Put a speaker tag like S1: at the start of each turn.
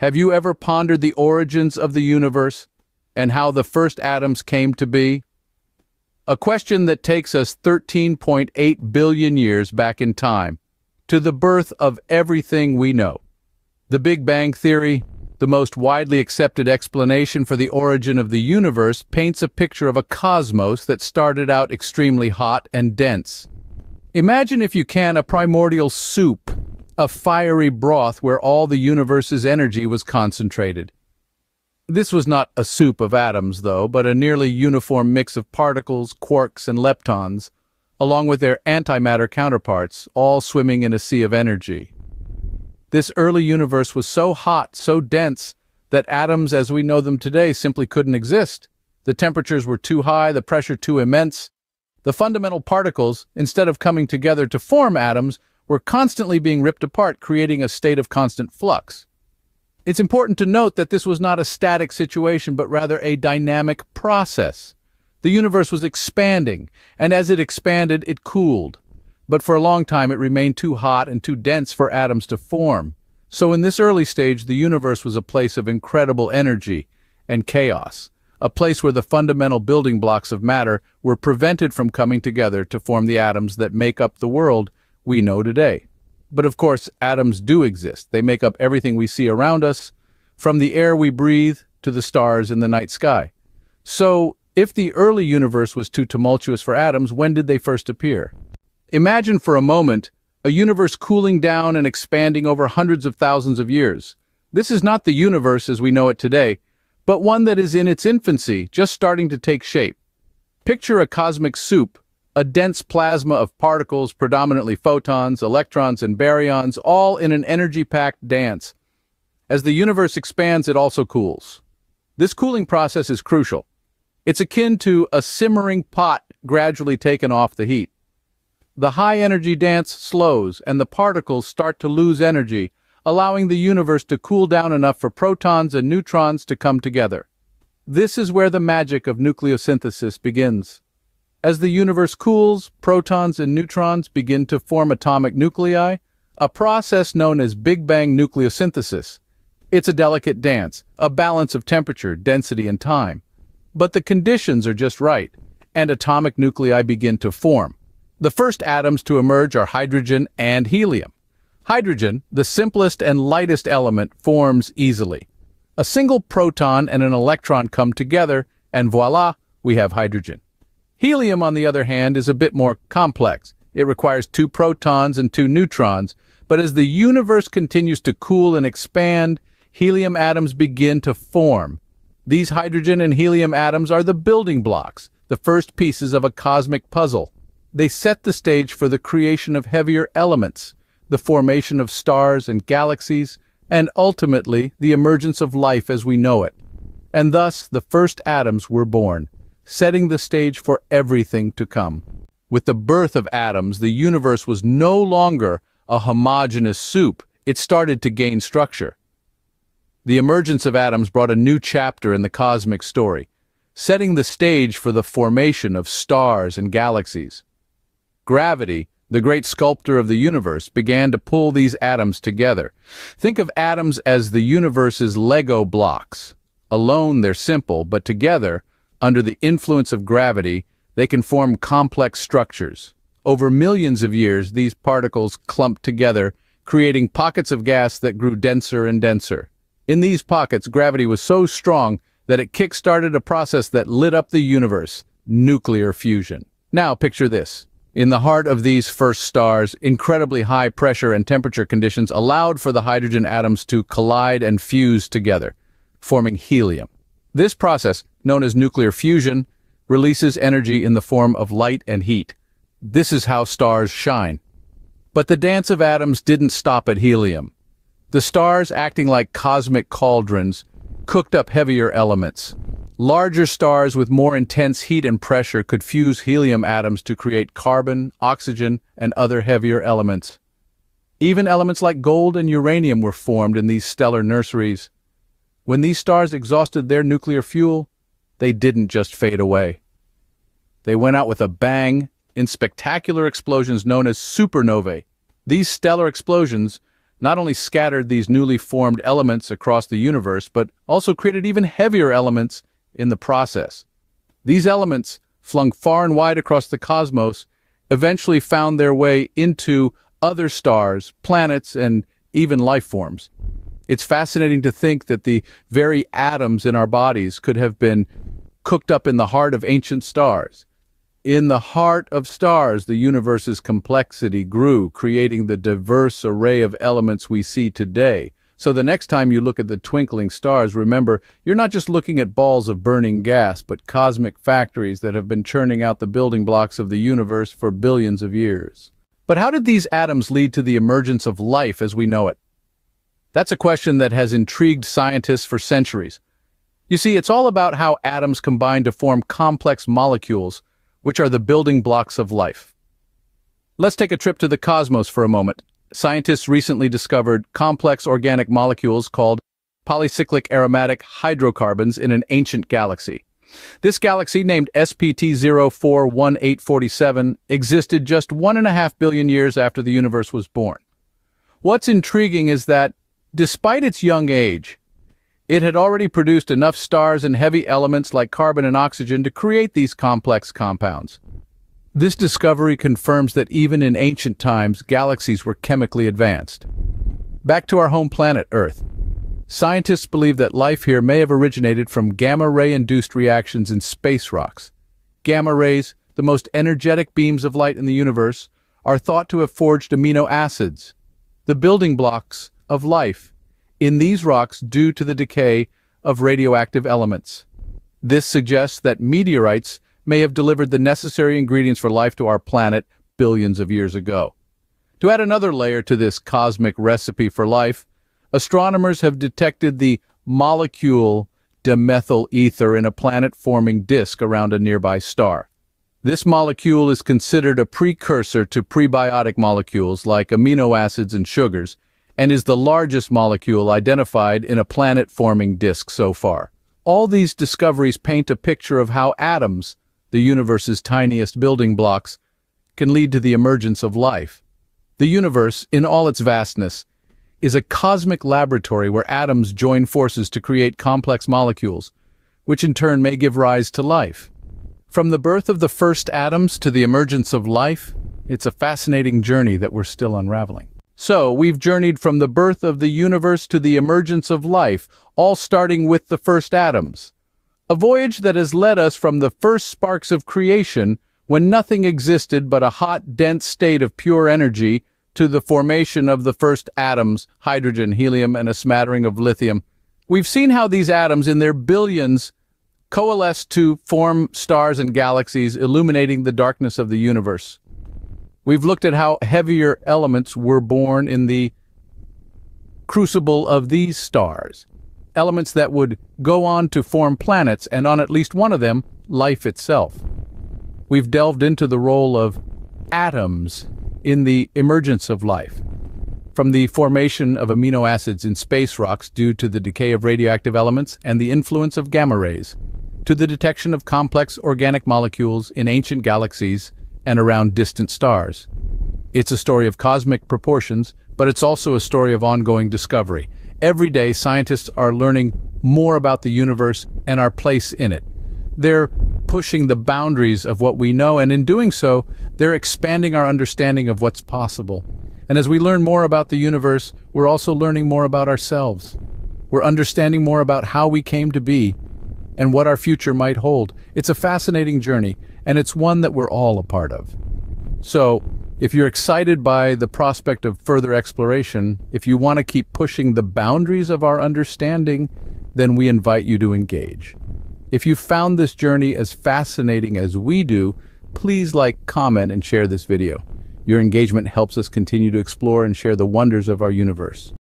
S1: Have you ever pondered the origins of the universe and how the first atoms came to be? A question that takes us 13.8 billion years back in time, to the birth of everything we know. The Big Bang Theory, the most widely accepted explanation for the origin of the universe, paints a picture of a cosmos that started out extremely hot and dense. Imagine, if you can, a primordial soup, a fiery broth where all the universe's energy was concentrated. This was not a soup of atoms, though, but a nearly uniform mix of particles, quarks, and leptons, along with their antimatter counterparts, all swimming in a sea of energy. This early universe was so hot, so dense, that atoms as we know them today simply couldn't exist. The temperatures were too high, the pressure too immense. The fundamental particles, instead of coming together to form atoms, were constantly being ripped apart, creating a state of constant flux. It's important to note that this was not a static situation, but rather a dynamic process. The universe was expanding, and as it expanded, it cooled. But for a long time, it remained too hot and too dense for atoms to form. So in this early stage, the universe was a place of incredible energy and chaos, a place where the fundamental building blocks of matter were prevented from coming together to form the atoms that make up the world we know today. But of course, atoms do exist. They make up everything we see around us, from the air we breathe to the stars in the night sky. So, if the early universe was too tumultuous for atoms, when did they first appear? Imagine for a moment a universe cooling down and expanding over hundreds of thousands of years. This is not the universe as we know it today, but one that is in its infancy, just starting to take shape. Picture a cosmic soup, a dense plasma of particles, predominantly photons, electrons, and baryons, all in an energy-packed dance. As the universe expands, it also cools. This cooling process is crucial. It's akin to a simmering pot gradually taken off the heat. The high-energy dance slows, and the particles start to lose energy, allowing the universe to cool down enough for protons and neutrons to come together. This is where the magic of nucleosynthesis begins. As the universe cools, protons and neutrons begin to form atomic nuclei, a process known as Big Bang nucleosynthesis. It's a delicate dance, a balance of temperature, density, and time. But the conditions are just right, and atomic nuclei begin to form. The first atoms to emerge are hydrogen and helium. Hydrogen, the simplest and lightest element, forms easily. A single proton and an electron come together, and voila, we have hydrogen. Helium, on the other hand, is a bit more complex. It requires 2 protons and 2 neutrons, but as the universe continues to cool and expand, helium atoms begin to form. These hydrogen and helium atoms are the building blocks, the first pieces of a cosmic puzzle. They set the stage for the creation of heavier elements, the formation of stars and galaxies, and ultimately the emergence of life as we know it. And thus the first atoms were born, setting the stage for everything to come. With the birth of atoms, the universe was no longer a homogeneous soup. It started to gain structure. The emergence of atoms brought a new chapter in the cosmic story, setting the stage for the formation of stars and galaxies. Gravity, the great sculptor of the universe, began to pull these atoms together. Think of atoms as the universe's Lego blocks. Alone, they're simple, but together, under the influence of gravity, they can form complex structures. Over millions of years, these particles clumped together, creating pockets of gas that grew denser and denser. In these pockets, gravity was so strong that it kick-started a process that lit up the universe, nuclear fusion. Now picture this. In the heart of these first stars, incredibly high pressure and temperature conditions allowed for the hydrogen atoms to collide and fuse together, forming helium. This process, known as nuclear fusion, releases energy in the form of light and heat. This is how stars shine. But the dance of atoms didn't stop at helium. The stars, acting like cosmic cauldrons, cooked up heavier elements. Larger stars with more intense heat and pressure could fuse helium atoms to create carbon, oxygen, and other heavier elements. Even elements like gold and uranium were formed in these stellar nurseries. When these stars exhausted their nuclear fuel, they didn't just fade away. They went out with a bang in spectacular explosions known as supernovae. These stellar explosions, not only scattered these newly formed elements across the universe, but also created even heavier elements in the process. These elements, flung far and wide across the cosmos, eventually found their way into other stars, planets, and even life forms. It's fascinating to think that the very atoms in our bodies could have been cooked up in the heart of ancient stars. In the heart of stars, the universe's complexity grew, creating the diverse array of elements we see today. So the next time you look at the twinkling stars, remember, you're not just looking at balls of burning gas, but cosmic factories that have been churning out the building blocks of the universe for billions of years. But how did these atoms lead to the emergence of life as we know it? That's a question that has intrigued scientists for centuries. You see, it's all about how atoms combine to form complex molecules, which are the building blocks of life. Let's take a trip to the cosmos for a moment. Scientists recently discovered complex organic molecules called polycyclic aromatic hydrocarbons in an ancient galaxy. This galaxy, named SPT 041847, existed just 1.5 billion years after the universe was born. What's intriguing is that, despite its young age, it had already produced enough stars and heavy elements like carbon and oxygen to create these complex compounds. This discovery confirms that even in ancient times, galaxies were chemically advanced. Back to our home planet, Earth. Scientists believe that life here may have originated from gamma-ray-induced reactions in space rocks. Gamma rays, the most energetic beams of light in the universe, are thought to have forged amino acids, the building blocks of life, in these rocks due to the decay of radioactive elements. This suggests that meteorites may have delivered the necessary ingredients for life to our planet billions of years ago. To add another layer to this cosmic recipe for life, astronomers have detected the molecule dimethyl ether in a planet-forming disk around a nearby star. This molecule is considered a precursor to prebiotic molecules like amino acids and sugars, and is the largest molecule identified in a planet-forming disk so far. All these discoveries paint a picture of how atoms, the universe's tiniest building blocks, can lead to the emergence of life. The universe, in all its vastness, is a cosmic laboratory where atoms join forces to create complex molecules, which in turn may give rise to life. From the birth of the first atoms to the emergence of life, it's a fascinating journey that we're still unraveling. So, we've journeyed from the birth of the universe to the emergence of life, all starting with the first atoms. A voyage that has led us from the first sparks of creation, when nothing existed but a hot, dense state of pure energy, to the formation of the first atoms, hydrogen, helium, and a smattering of lithium. We've seen how these atoms, in their billions, coalesce to form stars and galaxies, illuminating the darkness of the universe. We've looked at how heavier elements were born in the crucible of these stars, elements that would go on to form planets, and on at least one of them, life itself. We've delved into the role of atoms in the emergence of life, from the formation of amino acids in space rocks due to the decay of radioactive elements and the influence of gamma rays, to the detection of complex organic molecules in ancient galaxies and around distant stars. It's a story of cosmic proportions, but it's also a story of ongoing discovery. Every day, scientists are learning more about the universe and our place in it. They're pushing the boundaries of what we know, and in doing so, they're expanding our understanding of what's possible. And as we learn more about the universe, we're also learning more about ourselves. We're understanding more about how we came to be and what our future might hold. It's a fascinating journey, and it's one that we're all a part of. So, if you're excited by the prospect of further exploration, if you want to keep pushing the boundaries of our understanding, then we invite you to engage. If you found this journey as fascinating as we do, please like, comment, and share this video. Your engagement helps us continue to explore and share the wonders of our universe.